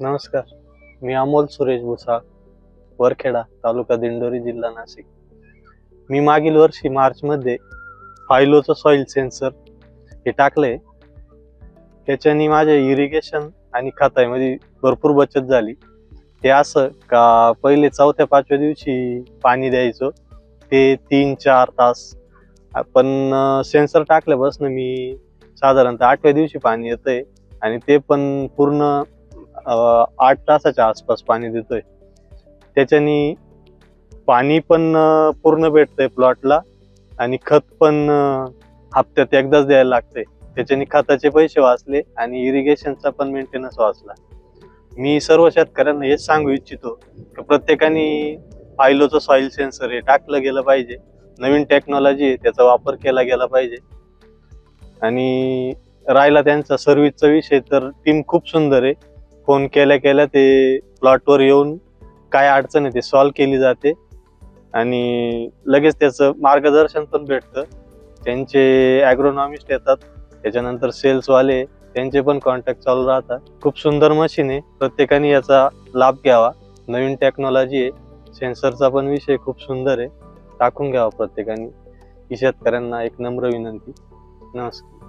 नमस्कार. मी अमोल सुरेश भुसाळ, वरखेडा, तालुका दिंडोरी, जिल्हा नाशिक. मी मागील वर्षी मार्च मध्ये फायलोचं सॉइल सेन्सर हे टाकलंय. त्याच्यानी माझ्या इरिगेशन आणि खतामध्ये भरपूर बचत झाली. ते असं का पहिले 4थ्या-5व्या दिवशी पाणी द्यायचो, ते 3-4 तास. पण सेन्सर टाकल्यापासून मी साधारणतः 8व्या दिवशी पाणी येतंय आणि ते पण पूर्ण 8 तासाच्या आसपास पाणी देतोय. त्याच्यानी पाणी पण पूर्ण भेटतंय प्लॉटला आणि खत पण हप्त्यात एकदाच द्यायला लागतंय. त्याच्यानी खताचे पैसे वाचले आणि इरिगेशनचा पण मेंटेनन्स वाचला. मी सर्व शेतकऱ्यांना हेच सांगू इच्छितो की प्रत्येकाने फायलोचं सॉइल सेन्सर हे टाकलं गेलं पाहिजे. नवीन टेक्नॉलॉजी आहे, त्याचा वापर केला गेला पाहिजे. आणि राहिला त्यांचा सर्व्हिसचा विषय, तर टीम खूप सुंदर आहे. फोन केल्या केल्या ते प्लॉटवर येऊन काय अडचण आहे ते सॉल्व्ह केली जाते आणि लगेच त्याचं मार्गदर्शन पण भेटतं. त्यांचे ॲग्रोनॉमिस्ट येतात, त्याच्यानंतर सेल्सवाले, त्यांचे पण कॉन्टॅक्ट चालू राहतात. खूप सुंदर मशीन आहे, प्रत्येकाने याचा लाभ घ्यावा. नवीन टेक्नॉलॉजी आहे, सेन्सरचा पण विषय खूप सुंदर आहे, टाकून घ्यावा प्रत्येकाने. ही शेतकऱ्यांना एक नम्र विनंती. नमस्कार.